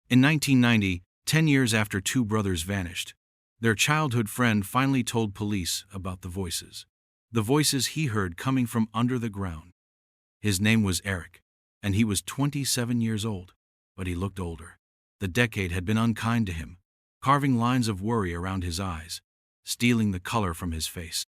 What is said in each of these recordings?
In 1990, 10 years after two brothers vanished, their childhood friend finally told police about the voices. The voices he heard coming from under the ground. His name was Eric, and he was 27 years old, but he looked older. The decade had been unkind to him, carving lines of worry around his eyes, stealing the color from his face.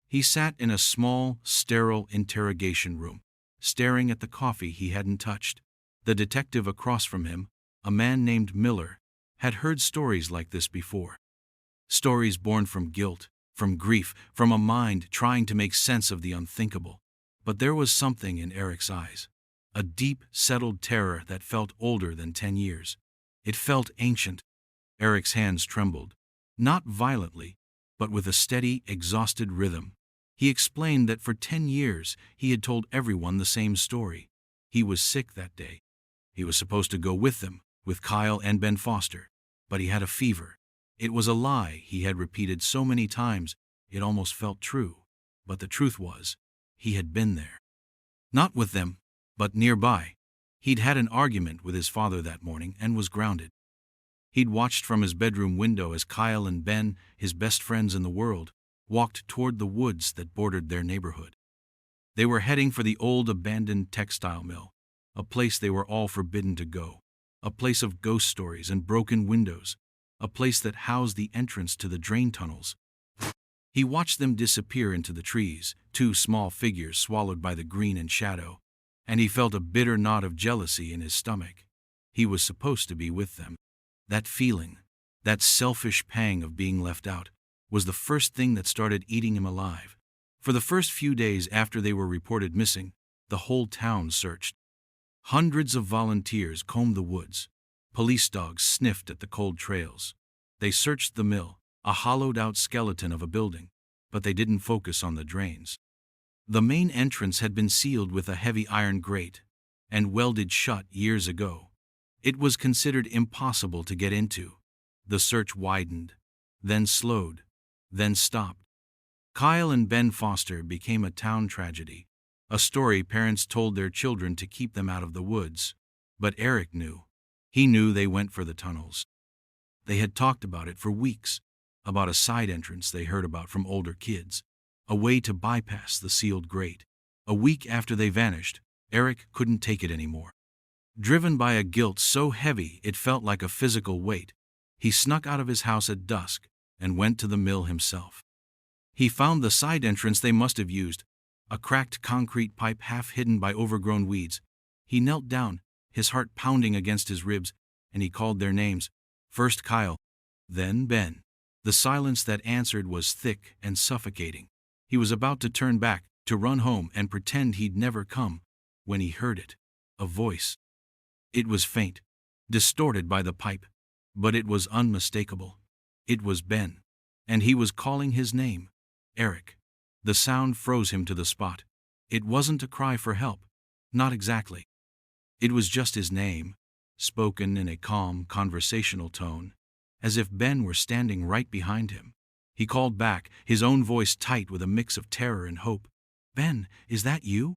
He sat in a small, sterile interrogation room, staring at the coffee he hadn't touched. The detective across from him, a man named Miller, had heard stories like this before. Stories born from guilt, from grief, from a mind trying to make sense of the unthinkable. But there was something in Eric's eyes, a deep, settled terror that felt older than 10 years. It felt ancient. Eric's hands trembled, not violently, but with a steady, exhausted rhythm. He explained that for 10 years he had told everyone the same story. He was sick that day. He was supposed to go with them, with Kyle and Ben Foster, but he had a fever. It was a lie he had repeated so many times it almost felt true. But the truth was, he had been there. Not with them, but nearby. He'd had an argument with his father that morning and was grounded. He'd watched from his bedroom window as Kyle and Ben, his best friends in the world, walked toward the woods that bordered their neighborhood. They were heading for the old abandoned textile mill, a place they were all forbidden to go, a place of ghost stories and broken windows, a place that housed the entrance to the drain tunnels. He watched them disappear into the trees, two small figures swallowed by the green and shadow, and he felt a bitter knot of jealousy in his stomach. He was supposed to be with them. That feeling, that selfish pang of being left out, was the first thing that started eating him alive. For the first few days after they were reported missing, the whole town searched. Hundreds of volunteers combed the woods. Police dogs sniffed at the cold trails. They searched the mill, a hollowed-out skeleton of a building, but they didn't focus on the drains. The main entrance had been sealed with a heavy iron grate and welded shut years ago. It was considered impossible to get into. The search widened, then slowed, then stopped. Kyle and Ben Foster became a town tragedy, a story parents told their children to keep them out of the woods. But Eric knew. He knew they went for the tunnels. They had talked about it for weeks, about a side entrance they heard about from older kids, a way to bypass the sealed grate. A week after they vanished, Eric couldn't take it anymore. Driven by a guilt so heavy it felt like a physical weight, he snuck out of his house at dusk and went to the mill himself. He found the side entrance they must have used, a cracked concrete pipe half hidden by overgrown weeds. He knelt down, his heart pounding against his ribs, and he called their names, first Kyle, then Ben. The silence that answered was thick and suffocating. He was about to turn back, to run home and pretend he'd never come, when he heard it, a voice. It was faint, distorted by the pipe, but it was unmistakable. It was Ben, and he was calling his name, Eric. The sound froze him to the spot. It wasn't a cry for help, not exactly. It was just his name, spoken in a calm, conversational tone, as if Ben were standing right behind him. He called back, his own voice tight with a mix of terror and hope. "Ben, is that you?"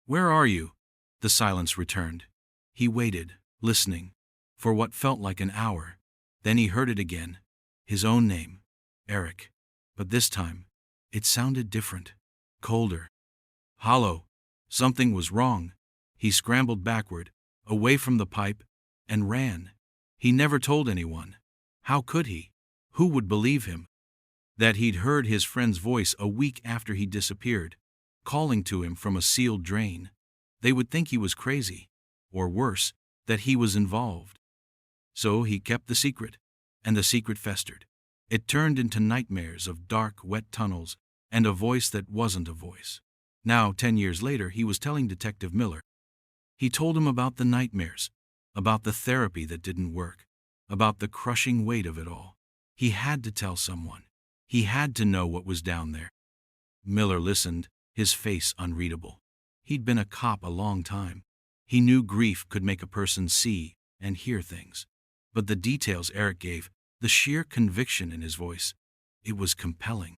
"Where are you?" The silence returned. He waited, listening, for what felt like an hour. Then he heard it again, his own name, Eric. But this time, it sounded different, colder, hollow. Something was wrong. He scrambled backward, away from the pipe, and ran. He never told anyone. How could he? Who would believe him? That he'd heard his friend's voice a week after he disappeared, calling to him from a sealed drain. They would think he was crazy, or worse, that he was involved. So he kept the secret, and the secret festered. It turned into nightmares of dark, wet tunnels and a voice that wasn't a voice. Now, 10 years later, he was telling Detective Miller. He told him about the nightmares, about the therapy that didn't work, about the crushing weight of it all. He had to tell someone. He had to know what was down there. Miller listened, his face unreadable. He'd been a cop a long time. He knew grief could make a person see and hear things. But the details Eric gave, the sheer conviction in his voice, it was compelling.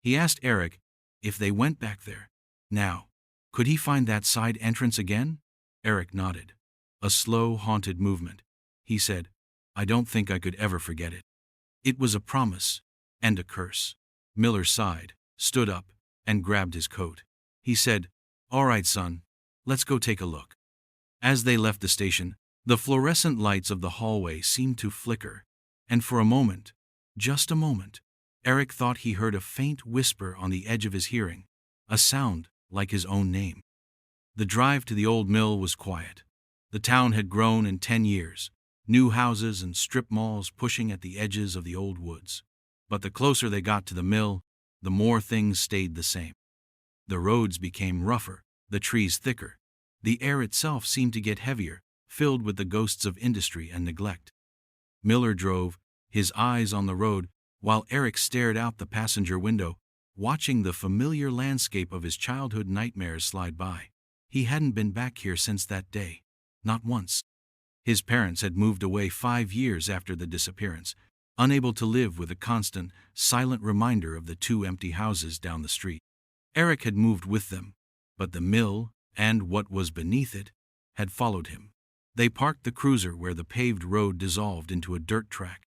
He asked Eric, if they went back there, now, could he find that side entrance again? Eric nodded. A slow, haunted movement. he said. "I don't think I could ever forget it. It was a promise and a curse." Miller sighed, stood up, and grabbed his coat. He said, "All right, son, let's go take a look." As they left the station, the fluorescent lights of the hallway seemed to flicker, and for a moment, just a moment, Eric thought he heard a faint whisper on the edge of his hearing, a sound like his own name. The drive to the old mill was quiet. The town had grown in 10 years, new houses and strip malls pushing at the edges of the old woods. But the closer they got to the mill, the more things stayed the same. The roads became rougher, the trees thicker. The air itself seemed to get heavier, filled with the ghosts of industry and neglect. Miller drove, his eyes on the road, while Eric stared out the passenger window, watching the familiar landscape of his childhood nightmares slide by. He hadn't been back here since that day. Not once. His parents had moved away 5 years after the disappearance, unable to live with the constant, silent reminder of the 2 empty houses down the street. Eric had moved with them, but the mill, and what was beneath it, had followed him. They parked the cruiser where the paved road dissolved into a dirt track.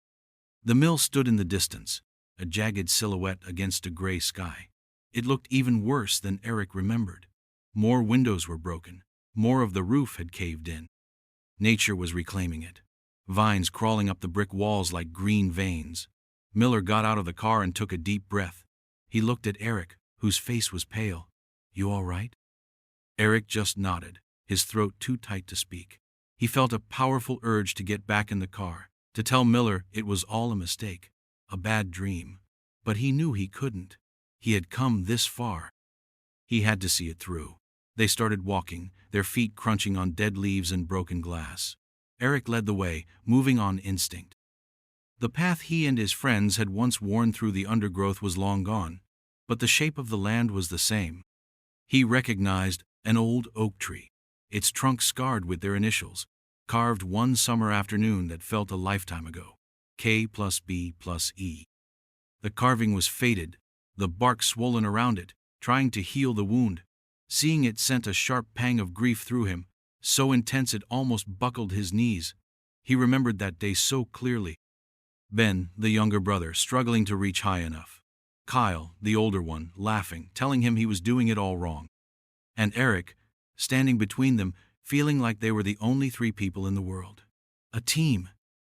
The mill stood in the distance, a jagged silhouette against a gray sky. It looked even worse than Eric remembered. More windows were broken, more of the roof had caved in. Nature was reclaiming it, vines crawling up the brick walls like green veins. Miller got out of the car and took a deep breath. He looked at Eric, whose face was pale. "You all right?" Eric just nodded, his throat too tight to speak. He felt a powerful urge to get back in the car, to tell Miller it was all a mistake, a bad dream. But he knew he couldn't. He had come this far. He had to see it through. They started walking, their feet crunching on dead leaves and broken glass. Eric led the way, moving on instinct. The path he and his friends had once worn through the undergrowth was long gone, but the shape of the land was the same. He recognized an old oak tree, its trunk scarred with their initials, carved one summer afternoon that felt a lifetime ago. K+B+E. The carving was faded, the bark swollen around it, trying to heal the wound. Seeing it sent a sharp pang of grief through him, so intense it almost buckled his knees. He remembered that day so clearly. Ben, the younger brother, struggling to reach high enough. Kyle, the older one, laughing, telling him he was doing it all wrong. And Eric, standing between them, feeling like they were the only 3 people in the world. A team.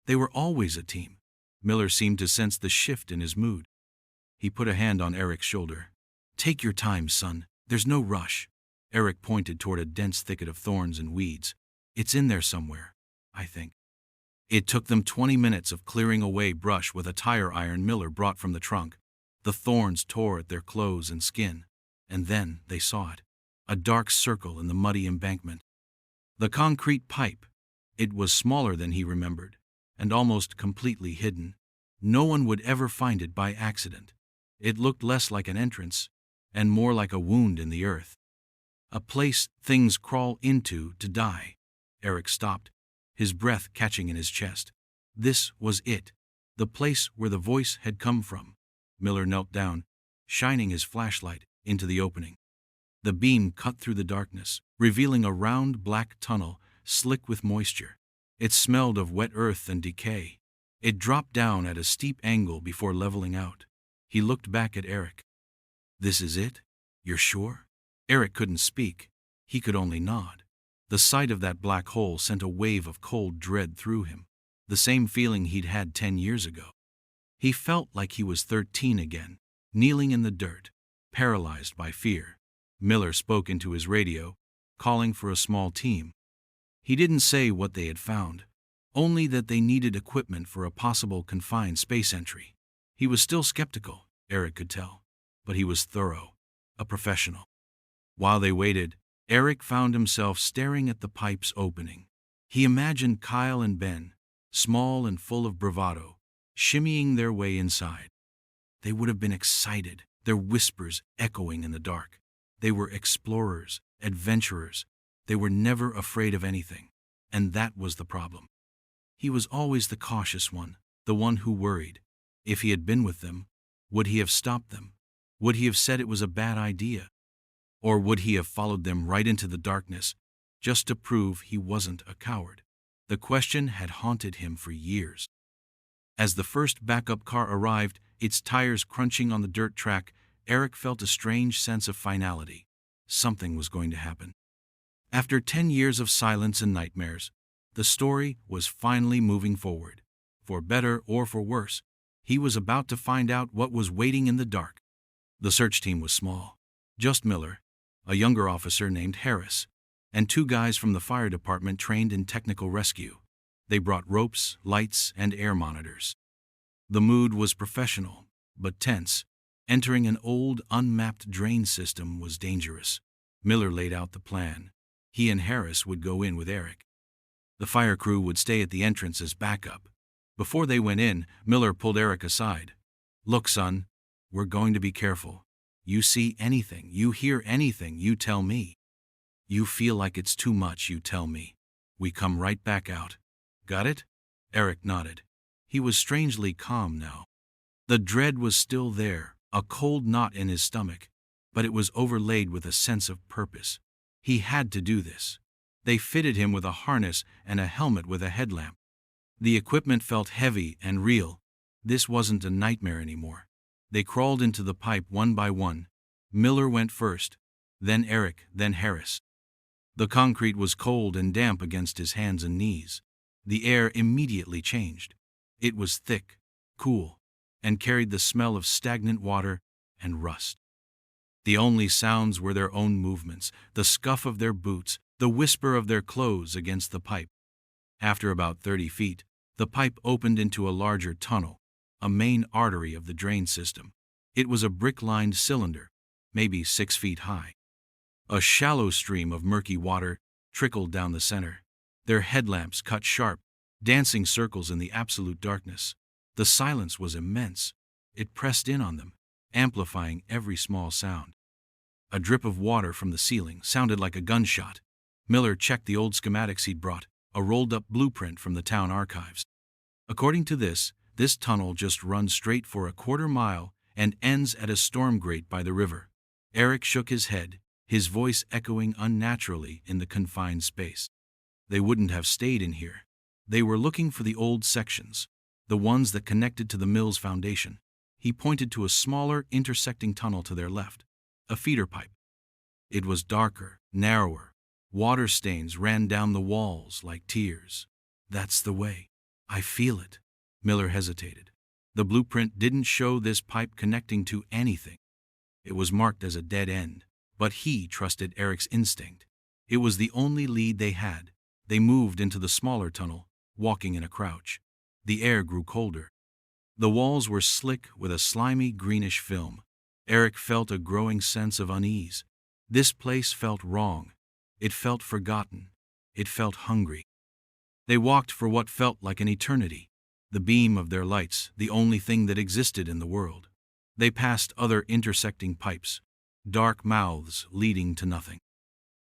They were always a team. Miller seemed to sense the shift in his mood. He put a hand on Eric's shoulder. "Take your time, son. There's no rush." Eric pointed toward a dense thicket of thorns and weeds. "It's in there somewhere, I think." It took them 20 minutes of clearing away brush with a tire iron Miller brought from the trunk. The thorns tore at their clothes and skin, and then they saw it. A dark circle in the muddy embankment. The concrete pipe. It was smaller than he remembered, and almost completely hidden. No one would ever find it by accident. It looked less like an entrance, and more like a wound in the earth. A place things crawl into to die. Eric stopped, his breath catching in his chest. This was it, the place where the voice had come from. Miller knelt down, shining his flashlight into the opening. The beam cut through the darkness, revealing a round black tunnel, slick with moisture. It smelled of wet earth and decay. It dropped down at a steep angle before leveling out. He looked back at Eric. "This is it? You're sure?" Eric couldn't speak. He could only nod. The sight of that black hole sent a wave of cold dread through him, the same feeling he'd had 10 years ago. He felt like he was 13 again, kneeling in the dirt, paralyzed by fear. Miller spoke into his radio, calling for a small team. He didn't say what they had found, only that they needed equipment for a possible confined space entry. He was still skeptical, Eric could tell, but he was thorough, a professional. While they waited, Eric found himself staring at the pipe's opening. He imagined Kyle and Ben, small and full of bravado, shimmying their way inside. They would have been excited, their whispers echoing in the dark. They were explorers, adventurers. They were never afraid of anything, and that was the problem. He was always the cautious one, the one who worried. If he had been with them, would he have stopped them? Would he have said it was a bad idea? Or would he have followed them right into the darkness, just to prove he wasn't a coward? The question had haunted him for years. As the first backup car arrived, its tires crunching on the dirt track, Eric felt a strange sense of finality. Something was going to happen. After 10 years of silence and nightmares, the story was finally moving forward. For better or for worse, he was about to find out what was waiting in the dark. The search team was small. Just Miller, a younger officer named Harris, and 2 guys from the fire department trained in technical rescue. They brought ropes, lights, and air monitors. The mood was professional, but tense. Entering an old, unmapped drain system was dangerous. Miller laid out the plan. He and Harris would go in with Eric. The fire crew would stay at the entrance as backup. Before they went in, Miller pulled Eric aside. "Look, son, we're going to be careful. You see anything, you hear anything, you tell me. You feel like it's too much, you tell me. We come right back out. Got it?" Eric nodded. He was strangely calm now. The dread was still there, a cold knot in his stomach, but it was overlaid with a sense of purpose. He had to do this. They fitted him with a harness and a helmet with a headlamp. The equipment felt heavy and real. This wasn't a nightmare anymore. They crawled into the pipe one by one. Miller went first, then Eric, then Harris. The concrete was cold and damp against his hands and knees. The air immediately changed. It was thick, cool, and carried the smell of stagnant water and rust. The only sounds were their own movements, the scuff of their boots, the whisper of their clothes against the pipe. After about 30 feet, the pipe opened into a larger tunnel, a main artery of the drain system. It was a brick-lined cylinder, maybe 6 feet high. A shallow stream of murky water trickled down the center. Their headlamps cut sharp, dancing circles in the absolute darkness. The silence was immense. It pressed in on them, amplifying every small sound. A drip of water from the ceiling sounded like a gunshot. Miller checked the old schematics he'd brought, a rolled-up blueprint from the town archives. According to this tunnel just runs straight for a quarter mile and ends at a storm grate by the river. Eric shook his head, his voice echoing unnaturally in the confined space. They wouldn't have stayed in here. They were looking for the old sections, the ones that connected to the mill's foundation. He pointed to a smaller, intersecting tunnel to their left, a feeder pipe. It was darker, narrower. Water stains ran down the walls like tears. "That's the way. I feel it." Miller hesitated. The blueprint didn't show this pipe connecting to anything. It was marked as a dead end, but he trusted Eric's instinct. It was the only lead they had. They moved into the smaller tunnel, walking in a crouch. The air grew colder. The walls were slick with a slimy greenish film. Eric felt a growing sense of unease. This place felt wrong. It felt forgotten. It felt hungry. They walked for what felt like an eternity. The beam of their lights, the only thing that existed in the world. They passed other intersecting pipes, dark mouths leading to nothing.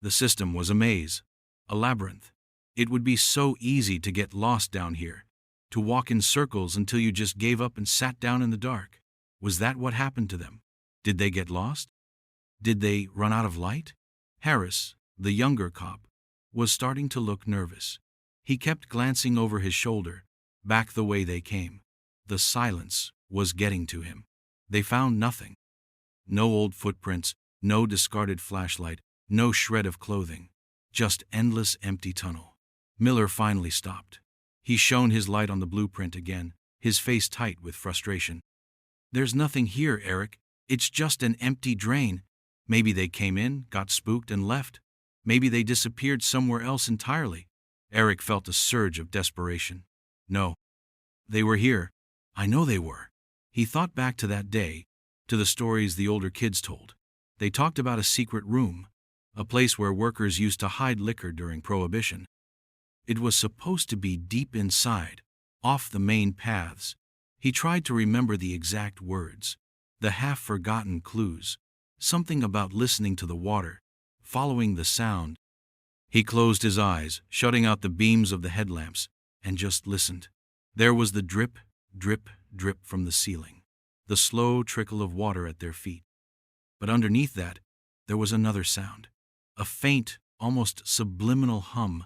The system was a maze, a labyrinth. It would be so easy to get lost down here, to walk in circles until you just gave up and sat down in the dark. Was that what happened to them? Did they get lost? Did they run out of light? Harris, the younger cop, was starting to look nervous. He kept glancing over his shoulder, back the way they came. The silence was getting to him. They found nothing. No old footprints, no discarded flashlight, no shred of clothing. Just endless empty tunnel. Miller finally stopped. He shone his light on the blueprint again, his face tight with frustration. "There's nothing here, Eric. It's just an empty drain. Maybe they came in, got spooked, and left. Maybe they disappeared somewhere else entirely." Eric felt a surge of desperation. "No. They were here. I know they were." He thought back to that day, to the stories the older kids told. They talked about a secret room, a place where workers used to hide liquor during Prohibition. It was supposed to be deep inside, off the main paths. He tried to remember the exact words, the half-forgotten clues, something about listening to the water, following the sound. He closed his eyes, shutting out the beams of the headlamps, and just listened. There was the drip, drip, drip from the ceiling, the slow trickle of water at their feet. But underneath that, there was another sound, a faint, almost subliminal hum.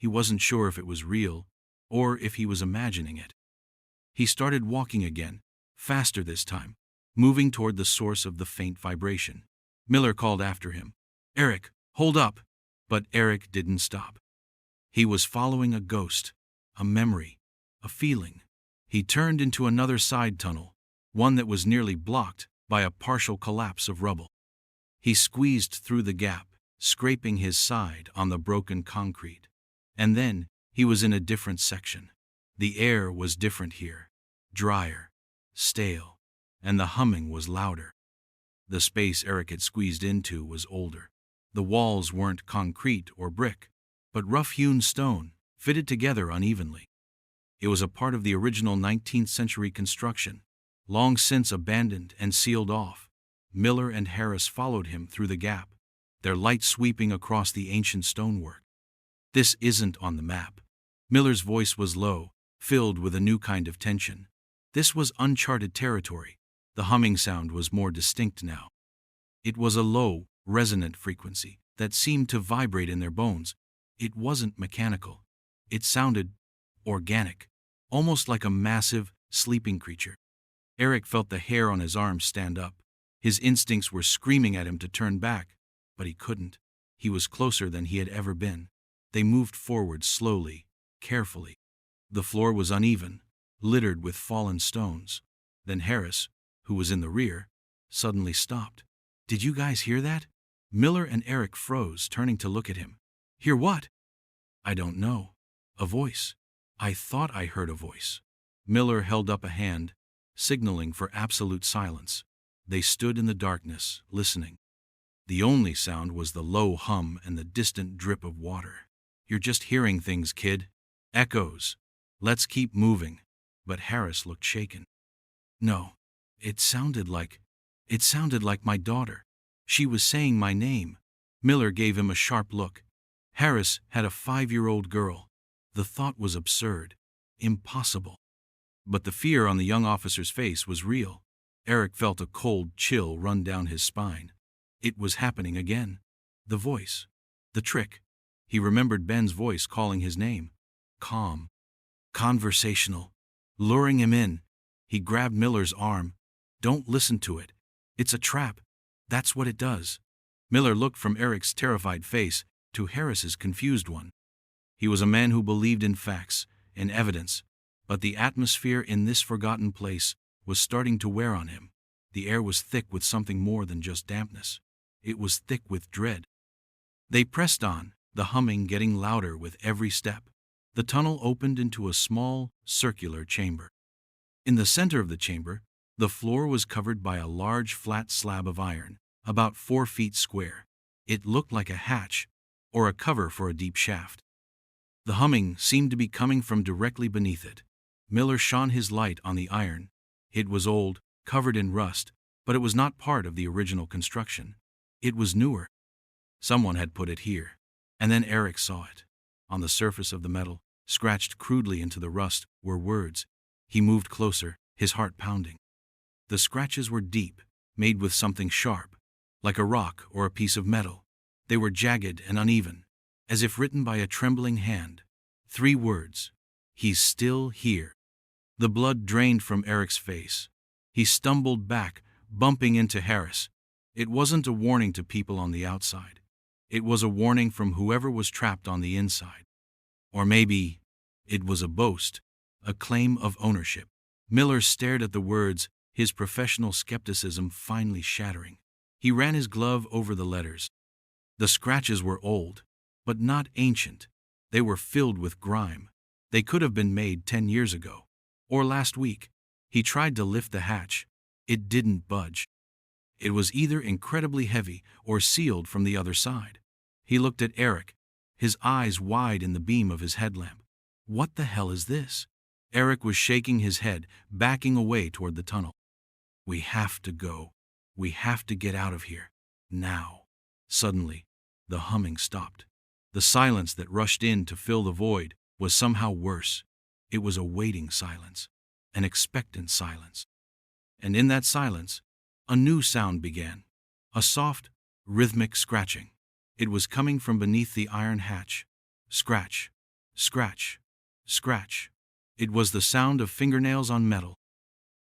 He wasn't sure if it was real, or if he was imagining it. He started walking again, faster this time, moving toward the source of the faint vibration. Miller called after him, "Eric, hold up!" But Eric didn't stop. He was following a ghost, a memory, a feeling. He turned into another side tunnel, one that was nearly blocked by a partial collapse of rubble. He squeezed through the gap, scraping his side on the broken concrete. And then he was in a different section. The air was different here, drier, stale, and the humming was louder. The space Eric had squeezed into was older. The walls weren't concrete or brick, but rough-hewn stone, fitted together unevenly. It was a part of the original 19th century construction, long since abandoned and sealed off. Miller and Harris followed him through the gap, their light sweeping across the ancient stonework. "This isn't on the map." Miller's voice was low, filled with a new kind of tension. This was uncharted territory. The humming sound was more distinct now. It was a low, resonant frequency that seemed to vibrate in their bones. It wasn't mechanical. It sounded organic, almost like a massive, sleeping creature. Eric felt the hair on his arms stand up. His instincts were screaming at him to turn back, but he couldn't. He was closer than he had ever been. They moved forward slowly, carefully. The floor was uneven, littered with fallen stones. Then Harris, who was in the rear, suddenly stopped. "Did you guys hear that?" Miller and Eric froze, turning to look at him. "Hear what?" "I don't know. A voice. I thought I heard a voice." Miller held up a hand, signaling for absolute silence. They stood in the darkness, listening. The only sound was the low hum and the distant drip of water. "You're just hearing things, kid. Echoes. Let's keep moving." But Harris looked shaken. "No, it sounded like my daughter. She was saying my name." Miller gave him a sharp look. Harris had a 5-year-old girl. The thought was absurd, impossible. But the fear on the young officer's face was real. Eric felt a cold chill run down his spine. It was happening again. The voice. The trick. He remembered Ben's voice calling his name. Calm. Conversational. Luring him in. He grabbed Miller's arm. "Don't listen to it. It's a trap. That's what it does." Miller looked from Eric's terrified face to Harris's confused one. He was a man who believed in facts, in evidence, but the atmosphere in this forgotten place was starting to wear on him. The air was thick with something more than just dampness. It was thick with dread. They pressed on, the humming getting louder with every step. The tunnel opened into a small, circular chamber. In the center of the chamber, the floor was covered by a large flat slab of iron, about 4 feet square. It looked like a hatch, or a cover for a deep shaft. The humming seemed to be coming from directly beneath it. Miller shone his light on the iron. It was old, covered in rust, but it was not part of the original construction. It was newer. Someone had put it here. And then Eric saw it. On the surface of the metal, scratched crudely into the rust, were words. He moved closer, his heart pounding. The scratches were deep, made with something sharp, like a rock or a piece of metal. They were jagged and uneven, as if written by a trembling hand. 3 words. "He's still here." The blood drained from Eric's face. He stumbled back, bumping into Harris. It wasn't a warning to people on the outside. It was a warning from whoever was trapped on the inside. Or maybe it was a boast, a claim of ownership. Miller stared at the words, his professional skepticism finally shattering. He ran his glove over the letters. The scratches were old, but not ancient. They were filled with grime. They could have been made 10 years ago, or last week. He tried to lift the hatch. It didn't budge. It was either incredibly heavy or sealed from the other side. He looked at Eric, his eyes wide in the beam of his headlamp. "What the hell is this?" Eric was shaking his head, backing away toward the tunnel. "We have to go. We have to get out of here. Now." Suddenly, the humming stopped. The silence that rushed in to fill the void was somehow worse. It was a waiting silence, an expectant silence. And in that silence, a new sound began. A soft, rhythmic scratching. It was coming from beneath the iron hatch. Scratch, Scratch. Scratch. It was the sound of fingernails on metal.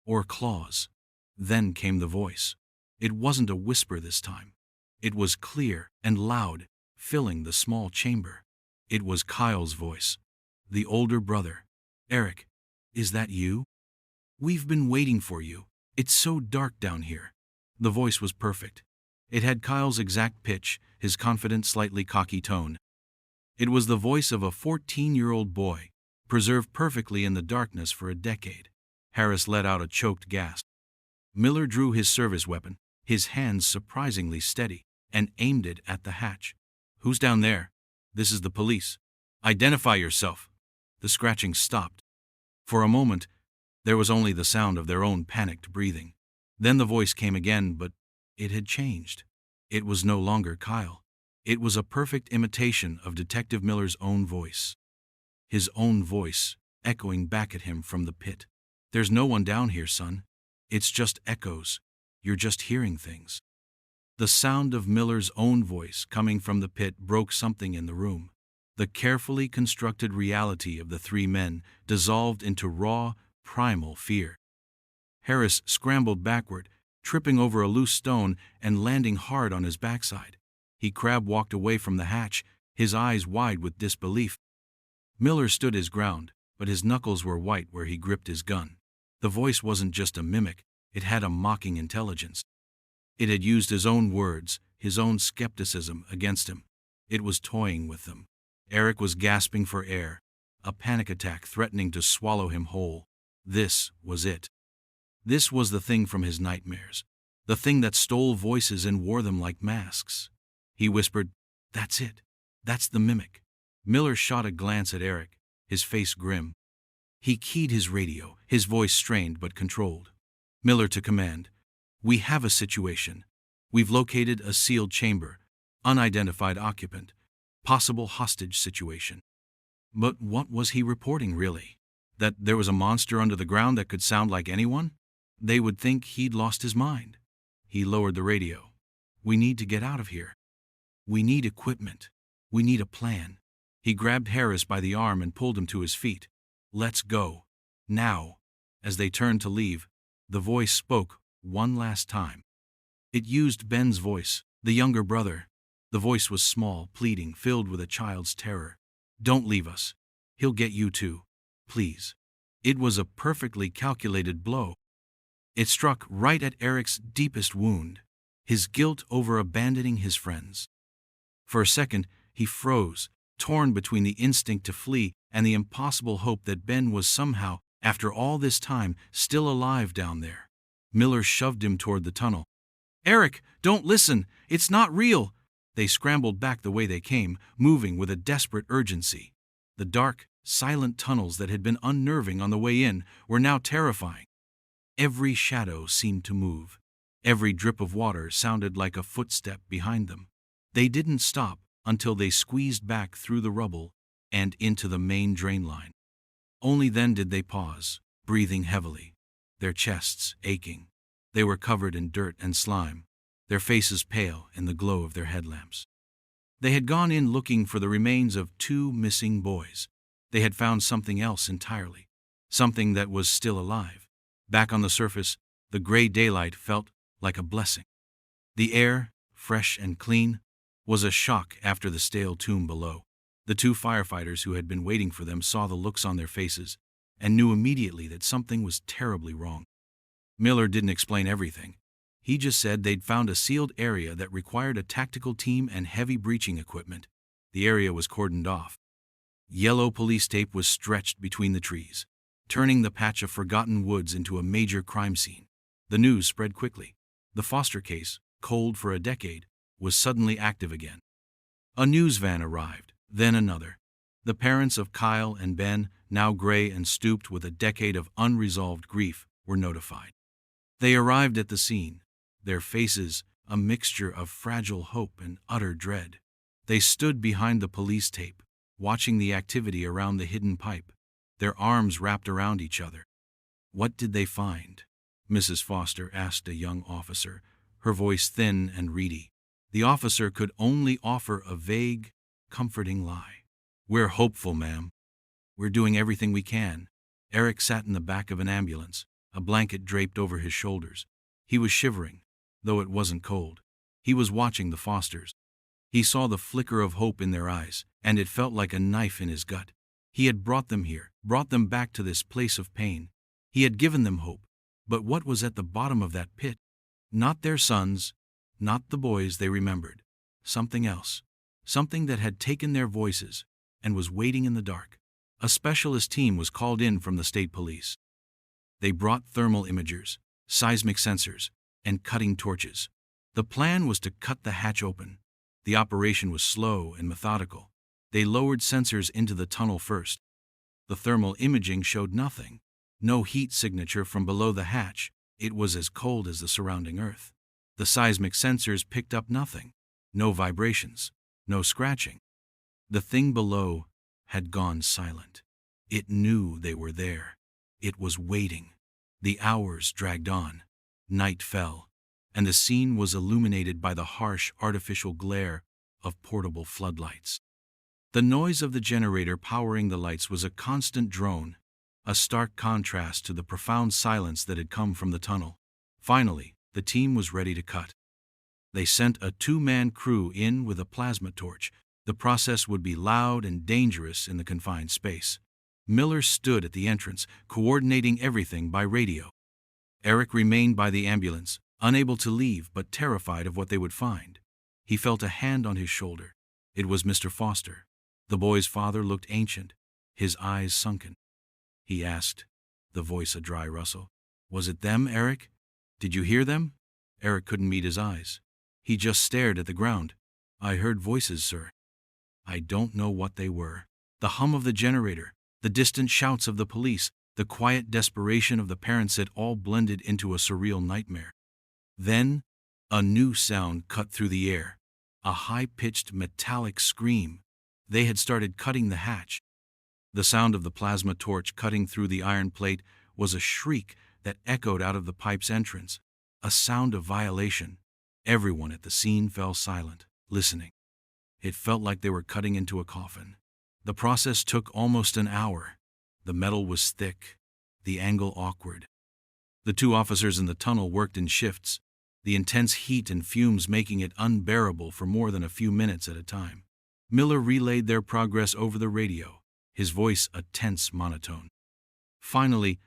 Or claws. Then came the voice. It wasn't a whisper this time. It was clear and loud, filling the small chamber. It was Kyle's voice. The older brother. Eric, is that you? We've been waiting for you. It's so dark down here. The voice was perfect. It had Kyle's exact pitch, his confident, slightly cocky tone. It was the voice of a 14-year-old boy, preserved perfectly in the darkness for a decade. Harris let out a choked gasp. Miller drew his service weapon, his hands surprisingly steady, and aimed it at the hatch. Who's down there? This is the police. Identify yourself. The scratching stopped. For a moment, there was only the sound of their own panicked breathing. Then the voice came again, but it had changed. It was no longer Kyle. It was a perfect imitation of Detective Miller's own voice. His own voice, echoing back at him from the pit. There's no one down here, son. It's just echoes. You're just hearing things. The sound of Miller's own voice coming from the pit broke something in the room. The carefully constructed reality of the three men dissolved into raw, primal fear. Harris scrambled backward, tripping over a loose stone and landing hard on his backside. He crab-walked away from the hatch, his eyes wide with disbelief. Miller stood his ground, but his knuckles were white where he gripped his gun. The voice wasn't just a mimic, it had a mocking intelligence. It had used his own words, his own skepticism against him. It was toying with them. Eric was gasping for air, a panic attack threatening to swallow him whole. This was it. This was the thing from his nightmares, the thing that stole voices and wore them like masks. He whispered, "That's it. That's the mimic." Miller shot a glance at Eric, his face grim. He keyed his radio, his voice strained but controlled. Miller to command. "We have a situation. We've located a sealed chamber, unidentified occupant, possible hostage situation." But what was he reporting really? That there was a monster under the ground that could sound like anyone? They would think he'd lost his mind. He lowered the radio. "We need to get out of here. We need equipment. We need a plan." He grabbed Harris by the arm and pulled him to his feet. "Let's go. Now." As they turned to leave, the voice spoke one last time. It used Ben's voice, the younger brother. The voice was small, pleading, filled with a child's terror. "Don't leave us. He'll get you too. Please." It was a perfectly calculated blow. It struck right at Eric's deepest wound, his guilt over abandoning his friends. For a second, he froze, torn between the instinct to flee and the impossible hope that Ben was somehow, after all this time, still alive down there. Miller shoved him toward the tunnel. "Eric, don't listen! It's not real!" They scrambled back the way they came, moving with a desperate urgency. The dark, silent tunnels that had been unnerving on the way in were now terrifying. Every shadow seemed to move. Every drip of water sounded like a footstep behind them. They didn't stop until they squeezed back through the rubble and into the main drain line. Only then did they pause, breathing heavily, their chests aching. They were covered in dirt and slime, their faces pale in the glow of their headlamps. They had gone in looking for the remains of 2 missing boys. They had found something else entirely, something that was still alive. Back on the surface, the gray daylight felt like a blessing. The air, fresh and clean, was a shock after the stale tomb below. The 2 firefighters who had been waiting for them saw the looks on their faces and knew immediately that something was terribly wrong. Miller didn't explain everything. He just said they'd found a sealed area that required a tactical team and heavy breaching equipment. The area was cordoned off. Yellow police tape was stretched between the trees, turning the patch of forgotten woods into a major crime scene. The news spread quickly. The Foster case, cold for a decade, was suddenly active again. A news van arrived, then another. The parents of Kyle and Ben, now gray and stooped with a decade of unresolved grief, were notified. They arrived at the scene, their faces a mixture of fragile hope and utter dread. They stood behind the police tape, watching the activity around the hidden pipe, their arms wrapped around each other. "What did they find?" Mrs. Foster asked a young officer, her voice thin and reedy. The officer could only offer a vague, comforting lie. "We're hopeful, ma'am. We're doing everything we can. Eric sat in the back of an ambulance, a blanket draped over his shoulders. He was shivering, though it wasn't cold. He was watching the Fosters. He saw the flicker of hope in their eyes, and it felt like a knife in his gut. He had brought them here, brought them back to this place of pain. He had given them hope. But what was at the bottom of that pit? Not their sons, not the boys they remembered. Something else. Something that had taken their voices and was waiting in the dark. A specialist team was called in from the state police. They brought thermal imagers, seismic sensors, and cutting torches. The plan was to cut the hatch open. The operation was slow and methodical. They lowered sensors into the tunnel first. The thermal imaging showed nothing. No heat signature from below the hatch. It was as cold as the surrounding earth. The seismic sensors picked up nothing. No vibrations. No scratching. The thing below had gone silent. It knew they were there. It was waiting. The hours dragged on. Night fell, and the scene was illuminated by the harsh artificial glare of portable floodlights. The noise of the generator powering the lights was a constant drone, a stark contrast to the profound silence that had come from the tunnel. Finally, the team was ready to cut. They sent a 2-man crew in with a plasma torch. The process would be loud and dangerous in the confined space. Miller stood at the entrance, coordinating everything by radio. Eric remained by the ambulance, unable to leave but terrified of what they would find. He felt a hand on his shoulder. It was Mr. Foster. The boy's father looked ancient, his eyes sunken. He asked, the voice a dry rustle. "Was it them, Eric? Did you hear them?" Eric couldn't meet his eyes. He just stared at the ground. "I heard voices, sir. I don't know what they were. The hum of the generator, the distant shouts of the police, the quiet desperation of the parents had all blended into a surreal nightmare. Then, a new sound cut through the air. A high-pitched metallic scream. They had started cutting the hatch. The sound of the plasma torch cutting through the iron plate was a shriek that echoed out of the pipe's entrance. A sound of violation. Everyone at the scene fell silent, listening. It felt like they were cutting into a coffin. The process took almost an hour. The metal was thick, the angle awkward. The 2 officers in the tunnel worked in shifts, the intense heat and fumes making it unbearable for more than a few minutes at a time. Miller relayed their progress over the radio, his voice a tense monotone. Finally,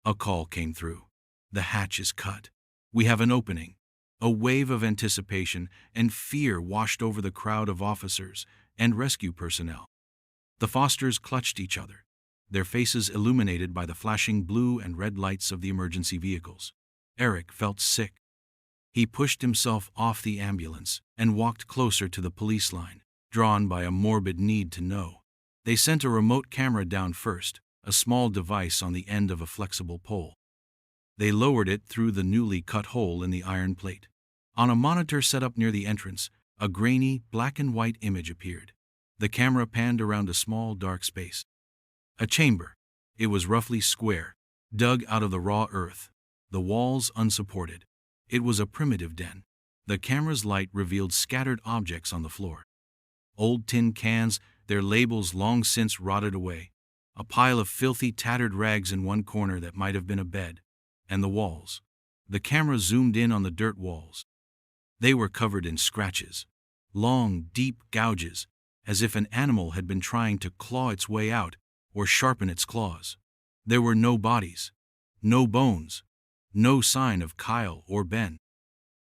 a call came through. "The hatch is cut. We have an opening." A wave of anticipation and fear washed over the crowd of officers and rescue personnel. The Fosters clutched each other, their faces illuminated by the flashing blue and red lights of the emergency vehicles. Eric felt sick. He pushed himself off the ambulance and walked closer to the police line, drawn by a morbid need to know. They sent a remote camera down first, a small device on the end of a flexible pole. They lowered it through the newly cut hole in the iron plate. On a monitor set up near the entrance, a grainy, black-and-white image appeared. The camera panned around a small, dark space. A chamber. It was roughly square, dug out of the raw earth, the walls unsupported. It was a primitive den. The camera's light revealed scattered objects on the floor. Old tin cans, their labels long since rotted away. A pile of filthy, tattered rags in one corner that might have been a bed. And the walls. The camera zoomed in on the dirt walls. They were covered in scratches. Long, deep gouges, as if an animal had been trying to claw its way out or sharpen its claws. There were no bodies, no bones, no sign of Kyle or Ben.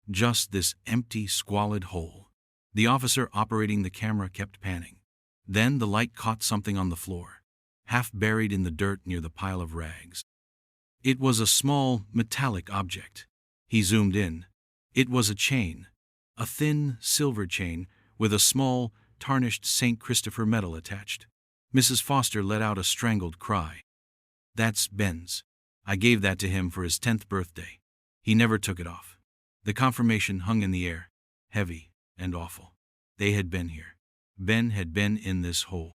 Just this empty, squalid hole. The officer operating the camera kept panning. Then the light caught something on the floor, half buried in the dirt near the pile of rags. It was a small, metallic object. He zoomed in. It was a chain, a thin, silver chain with a small, tarnished St. Christopher medal attached. Mrs. Foster let out a strangled cry. "That's Ben's. I gave that to him for his 10th birthday. He never took it off." The confirmation hung in the air, heavy and awful. They had been here. Ben had been in this hole.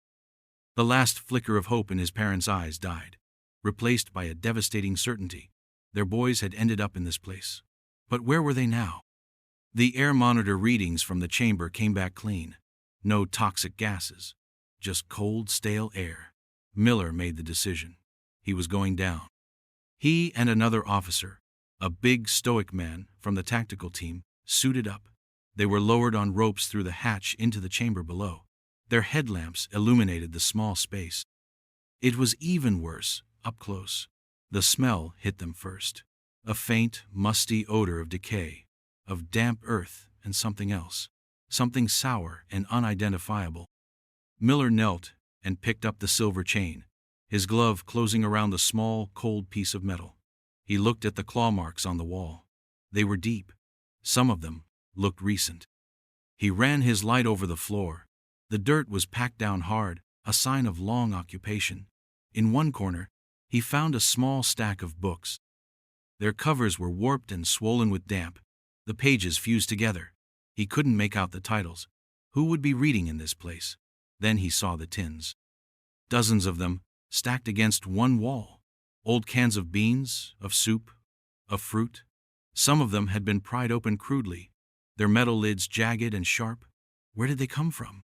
The last flicker of hope in his parents' eyes died, replaced by a devastating certainty. Their boys had ended up in this place. But where were they now? The air monitor readings from the chamber came back clean. No toxic gases. Just cold, stale air. Miller made the decision. He was going down. He and another officer, a big stoic man from the tactical team, suited up. They were lowered on ropes through the hatch into the chamber below. Their headlamps illuminated the small space. It was even worse, up close. The smell hit them first. A faint, musty odor of decay, of damp earth and something else. Something sour and unidentifiable. Miller knelt and picked up the silver chain, his glove closing around the small, cold piece of metal. He looked at the claw marks on the wall. They were deep. Some of them looked recent. He ran his light over the floor. The dirt was packed down hard, a sign of long occupation. In one corner, he found a small stack of books. Their covers were warped and swollen with damp. The pages fused together. He couldn't make out the titles. Who would be reading in this place? Then he saw the tins. Dozens of them, stacked against one wall. Old cans of beans, of soup, of fruit. Some of them had been pried open crudely, their metal lids jagged and sharp. Where did they come from?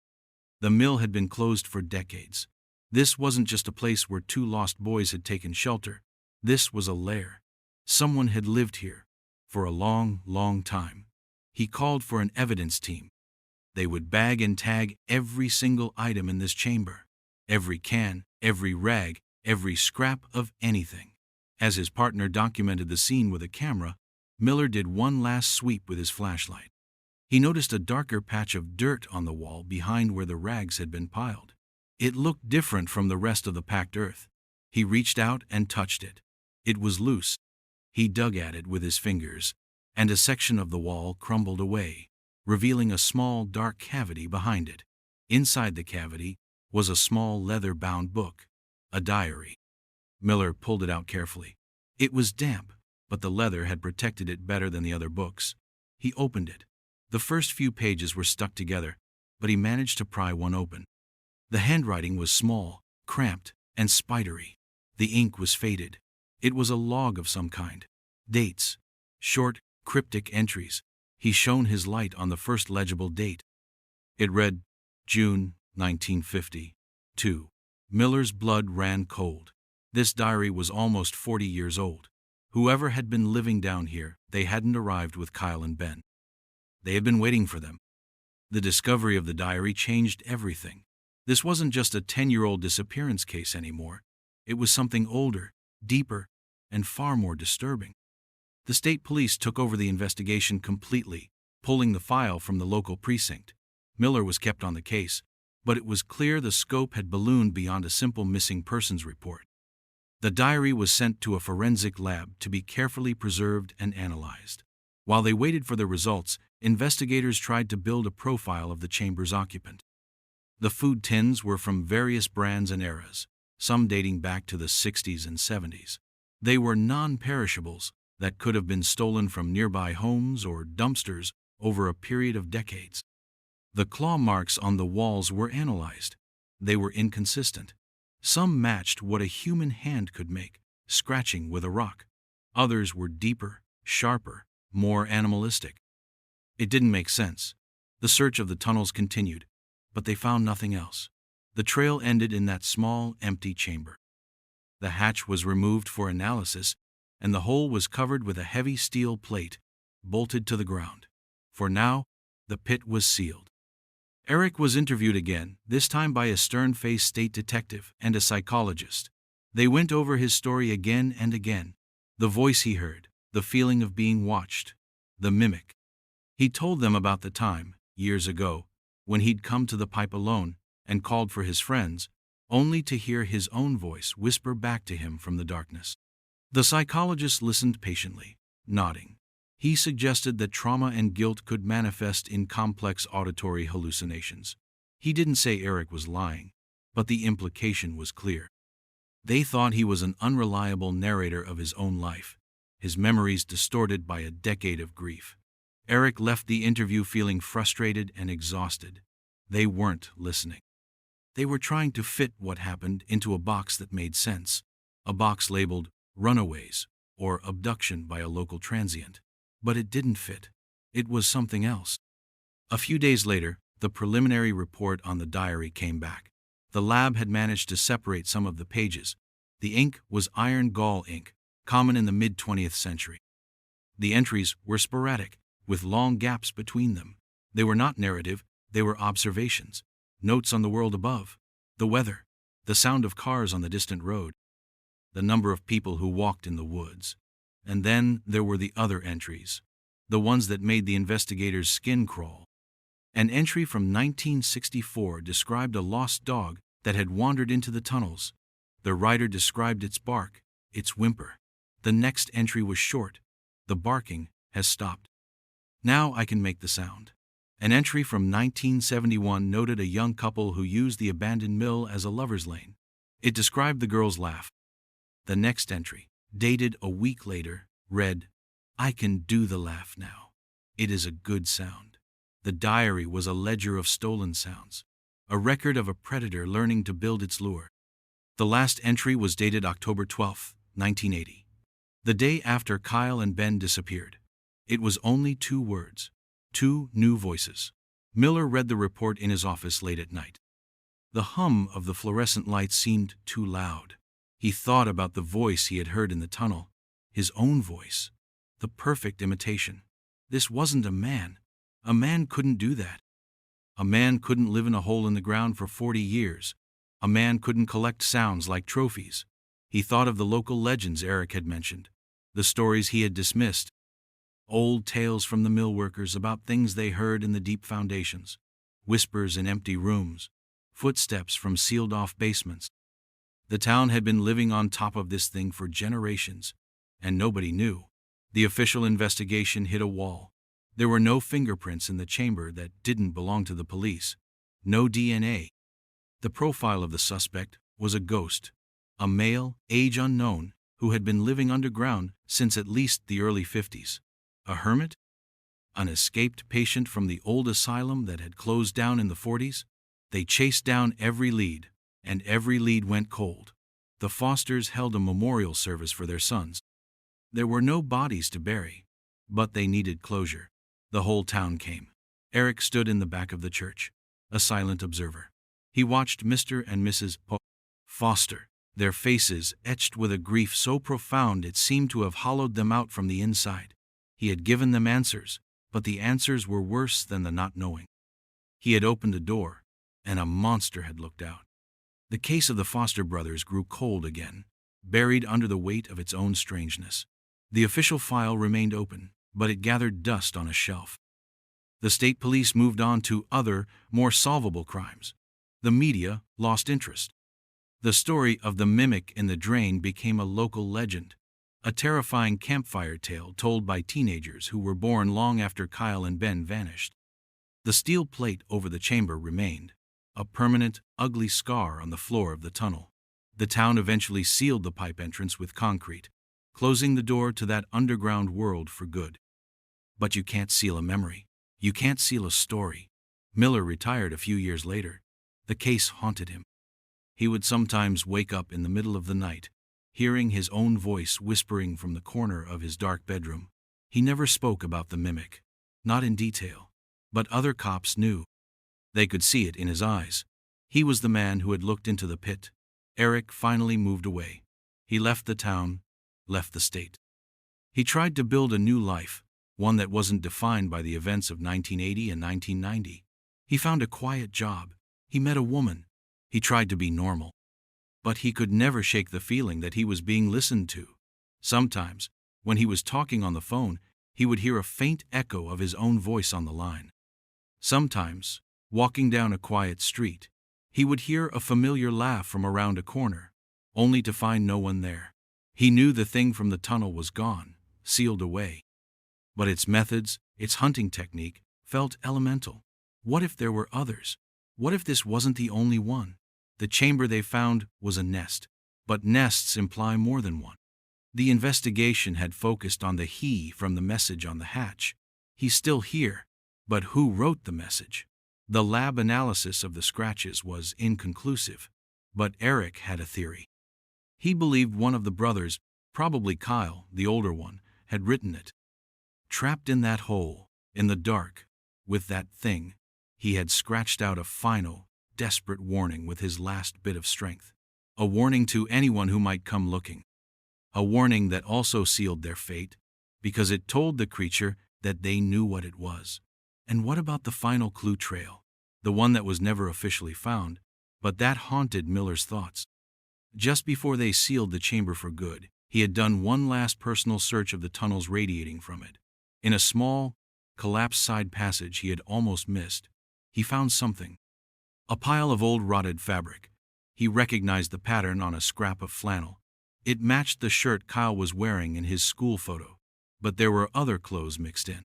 The mill had been closed for decades. This wasn't just a place where two lost boys had taken shelter. This was a lair. Someone had lived here for a long, long time. He called for an evidence team. They would bag and tag every single item in this chamber. Every can, every rag, every scrap of anything. As his partner documented the scene with a camera, Miller did one last sweep with his flashlight. He noticed a darker patch of dirt on the wall behind where the rags had been piled. It looked different from the rest of the packed earth. He reached out and touched it. It was loose. He dug at it with his fingers, and a section of the wall crumbled away, revealing a small, dark cavity behind it. Inside the cavity was a small leather-bound book, a diary. Miller pulled it out carefully. It was damp, but the leather had protected it better than the other books. He opened it. The first few pages were stuck together, but he managed to pry one open. The handwriting was small, cramped, and spidery. The ink was faded. It was a log of some kind. Dates. Short, cryptic entries. He shone his light on the first legible date. It read, June 1952. Miller's blood ran cold. This diary was almost 40 years old. Whoever had been living down here, they hadn't arrived with Kyle and Ben. They had been waiting for them. The discovery of the diary changed everything. This wasn't just a 10-year-old disappearance case anymore. It was something older, deeper, and far more disturbing. The state police took over the investigation completely, pulling the file from the local precinct. Miller was kept on the case, but it was clear the scope had ballooned beyond a simple missing persons report. The diary was sent to a forensic lab to be carefully preserved and analyzed. While they waited for the results, investigators tried to build a profile of the chamber's occupant. The food tins were from various brands and eras, some dating back to the 60s and 70s. They were non-perishables that could have been stolen from nearby homes or dumpsters over a period of decades. The claw marks on the walls were analyzed. They were inconsistent. Some matched what a human hand could make, scratching with a rock. Others were deeper, sharper, more animalistic. It didn't make sense. The search of the tunnels continued, but they found nothing else. The trail ended in that small, empty chamber. The hatch was removed for analysis, and the hole was covered with a heavy steel plate, bolted to the ground. For now, the pit was sealed. Eric was interviewed again, this time by a stern-faced state detective and a psychologist. They went over his story again and again. The voice he heard, the feeling of being watched, the mimic. He told them about the time, years ago, when he'd come to the pipe alone and called for his friends, only to hear his own voice whisper back to him from the darkness. The psychologist listened patiently, nodding. He suggested that trauma and guilt could manifest in complex auditory hallucinations. He didn't say Eric was lying, but the implication was clear. They thought he was an unreliable narrator of his own life, his memories distorted by a decade of grief. Eric left the interview feeling frustrated and exhausted. They weren't listening. They were trying to fit what happened into a box that made sense, a box labeled runaways or abduction by a local transient. But it didn't fit. It was something else. A few days later, the preliminary report on the diary came back. The lab had managed to separate some of the pages. The ink was iron gall ink, common in the mid-20th century. The entries were sporadic, with long gaps between them. They were not narrative, they were observations. Notes on the world above, the weather, the sound of cars on the distant road, the number of people who walked in the woods. And then there were the other entries, the ones that made the investigators' skin crawl. An entry from 1964 described a lost dog that had wandered into the tunnels. The writer described its bark, its whimper. The next entry was short. The barking has stopped. Now I can make the sound. An entry from 1971 noted a young couple who used the abandoned mill as a lover's lane. It described the girl's laugh. The next entry, dated a week later, read, "I can do the laugh now. It is a good sound." The diary was a ledger of stolen sounds, a record of a predator learning to build its lure. The last entry was dated October 12, 1980, the day after Kyle and Ben disappeared. It was only 2 words, 2 new voices. Miller read the report in his office late at night. The hum of the fluorescent lights seemed too loud. He thought about the voice he had heard in the tunnel, his own voice, the perfect imitation. This wasn't a man. A man couldn't do that. A man couldn't live in a hole in the ground for 40 years. A man couldn't collect sounds like trophies. He thought of the local legends Eric had mentioned, the stories he had dismissed. Old tales from the mill workers about things they heard in the deep foundations, whispers in empty rooms, footsteps from sealed-off basements. The town had been living on top of this thing for generations, and nobody knew. The official investigation hit a wall. There were no fingerprints in the chamber that didn't belong to the police. No DNA. The profile of the suspect was a ghost, a male, age unknown, who had been living underground since at least the early 50s. A hermit? An escaped patient from the old asylum that had closed down in the 40s? They chased down every lead, and every lead went cold. The Fosters held a memorial service for their sons. There were no bodies to bury, but they needed closure. The whole town came. Eric stood in the back of the church, a silent observer. He watched Mr. and Mrs. Foster, their faces etched with a grief so profound it seemed to have hollowed them out from the inside. He had given them answers, but the answers were worse than the not knowing. He had opened a door, and a monster had looked out. The case of the Foster brothers grew cold again, buried under the weight of its own strangeness. The official file remained open, but it gathered dust on a shelf. The state police moved on to other, more solvable crimes. The media lost interest. The story of the mimic in the drain became a local legend, a terrifying campfire tale told by teenagers who were born long after Kyle and Ben vanished. The steel plate over the chamber remained, a permanent, ugly scar on the floor of the tunnel. The town eventually sealed the pipe entrance with concrete, closing the door to that underground world for good. But you can't seal a memory. You can't seal a story. Miller retired a few years later. The case haunted him. He would sometimes wake up in the middle of the night, hearing his own voice whispering from the corner of his dark bedroom. He never spoke about the mimic, not in detail, but other cops knew. They could see it in his eyes. He was the man who had looked into the pit. Eric finally moved away. He left the town, left the state. He tried to build a new life, one that wasn't defined by the events of 1980 and 1990. He found a quiet job. He met a woman. He tried to be normal. But he could never shake the feeling that he was being listened to. Sometimes, when he was talking on the phone, he would hear a faint echo of his own voice on the line. Sometimes, walking down a quiet street, he would hear a familiar laugh from around a corner, only to find no one there. He knew the thing from the tunnel was gone, sealed away. But its methods, its hunting technique, felt elemental. What if there were others? What if this wasn't the only one? The chamber they found was a nest, but nests imply more than one. The investigation had focused on the he from the message on the hatch. He's still here, but who wrote the message? The lab analysis of the scratches was inconclusive, but Eric had a theory. He believed one of the brothers, probably Kyle, the older one, had written it. Trapped in that hole, in the dark, with that thing, he had scratched out a final, desperate warning with his last bit of strength. A warning to anyone who might come looking. A warning that also sealed their fate, because it told the creature that they knew what it was. And what about the final clue trail? The one that was never officially found, but that haunted Miller's thoughts. Just before they sealed the chamber for good, he had done one last personal search of the tunnels radiating from it. In a small, collapsed side passage he had almost missed, he found something. A pile of old rotted fabric. He recognized the pattern on a scrap of flannel. It matched the shirt Kyle was wearing in his school photo, but there were other clothes mixed in.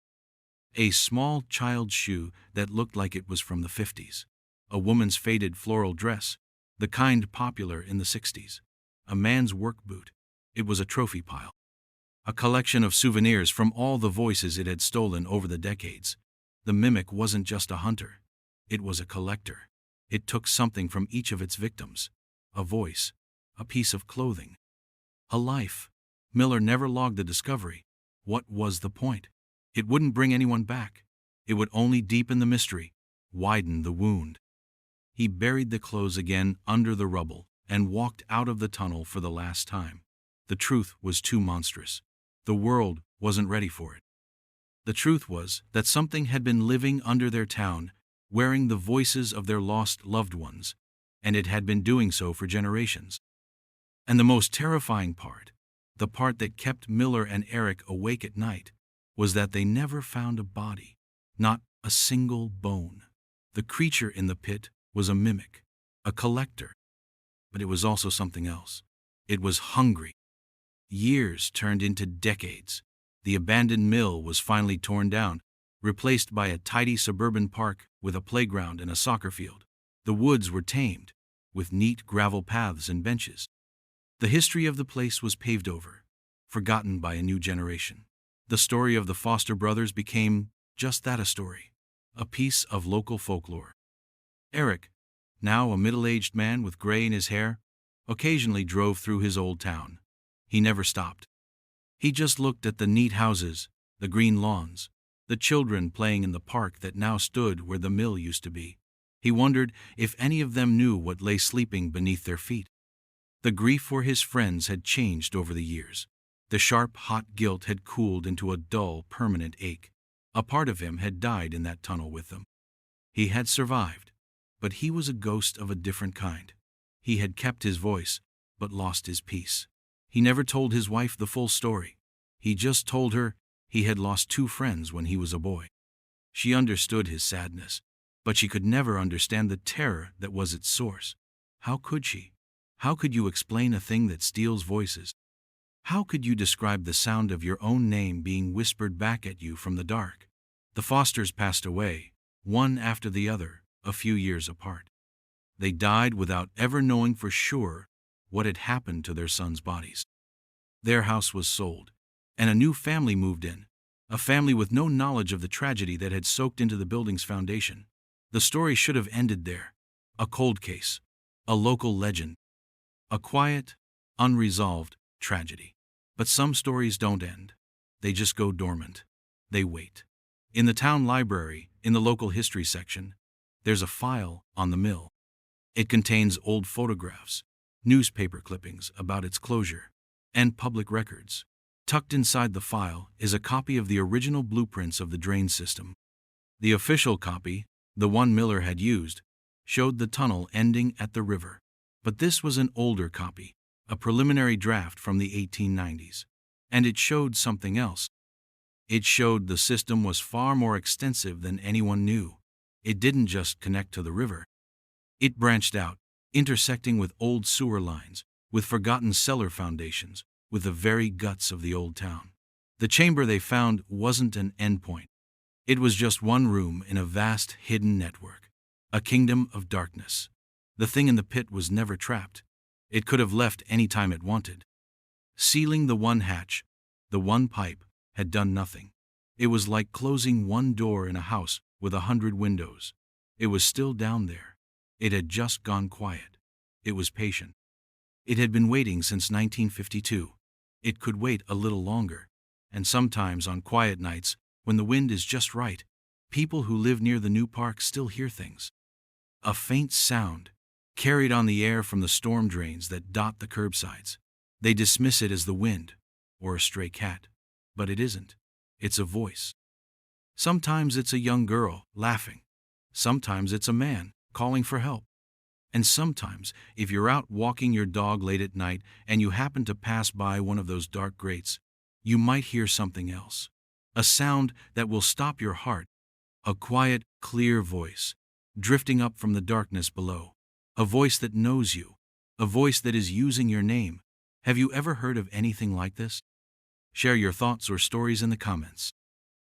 A small child's shoe that looked like it was from the 50s. A woman's faded floral dress, the kind popular in the 60s. A man's work boot. It was a trophy pile. A collection of souvenirs from all the voices it had stolen over the decades. The mimic wasn't just a hunter. It was a collector. It took something from each of its victims. A voice. A piece of clothing. A life. Miller never logged the discovery. What was the point? It wouldn't bring anyone back. It would only deepen the mystery, widen the wound. He buried the clothes again under the rubble and walked out of the tunnel for the last time. The truth was too monstrous. The world wasn't ready for it. The truth was that something had been living under their town, wearing the voices of their lost loved ones, and it had been doing so for generations. And the most terrifying part, the part that kept Miller and Eric awake at night, was that they never found a body, not a single bone. The creature in the pit was a mimic, a collector, but it was also something else. It was hungry. Years turned into decades. The abandoned mill was finally torn down, replaced by a tidy suburban park with a playground and a soccer field. The woods were tamed, with neat gravel paths and benches. The history of the place was paved over, forgotten by a new generation. The story of the Foster brothers became just that, a story, a piece of local folklore. Eric, now a middle-aged man with gray in his hair, occasionally drove through his old town. He never stopped. He just looked at the neat houses, the green lawns, the children playing in the park that now stood where the mill used to be. He wondered if any of them knew what lay sleeping beneath their feet. The grief for his friends had changed over the years. The sharp, hot guilt had cooled into a dull, permanent ache. A part of him had died in that tunnel with them. He had survived, but he was a ghost of a different kind. He had kept his voice, but lost his peace. He never told his wife the full story. He just told her he had lost 2 friends when he was a boy. She understood his sadness, but she could never understand the terror that was its source. How could she? How could you explain a thing that steals voices? How could you describe the sound of your own name being whispered back at you from the dark? The Fosters passed away, one after the other, a few years apart. They died without ever knowing for sure what had happened to their sons' bodies. Their house was sold, and a new family moved in, a family with no knowledge of the tragedy that had soaked into the building's foundation. The story should have ended there. A cold case, a local legend, a quiet, unresolved tragedy. But some stories don't end. They just go dormant. They wait. In the town library, in the local history section, there's a file on the mill. It contains old photographs, newspaper clippings about its closure, and public records. Tucked inside the file is a copy of the original blueprints of the drain system. The official copy, the one Miller had used, showed the tunnel ending at the river. But this was an older copy, a preliminary draft from the 1890s. And it showed something else. It showed the system was far more extensive than anyone knew. It didn't just connect to the river. It branched out, intersecting with old sewer lines, with forgotten cellar foundations, with the very guts of the old town. The chamber they found wasn't an endpoint. It was just one room in a vast hidden network, a kingdom of darkness. The thing in the pit was never trapped. It could have left any time it wanted. Sealing the one hatch, the one pipe, had done nothing. It was like closing one door in a house with 100 windows. It was still down there. It had just gone quiet. It was patient. It had been waiting since 1952. It could wait a little longer. And sometimes on quiet nights, when the wind is just right, people who live near the new park still hear things. A faint sound, carried on the air from the storm drains that dot the curbsides. They dismiss it as the wind, or a stray cat. But it isn't. It's a voice. Sometimes it's a young girl, laughing. Sometimes it's a man, calling for help. And sometimes, if you're out walking your dog late at night and you happen to pass by one of those dark grates, you might hear something else. A sound that will stop your heart. A quiet, clear voice, drifting up from the darkness below. A voice that knows you. A voice that is using your name. Have you ever heard of anything like this? Share your thoughts or stories in the comments.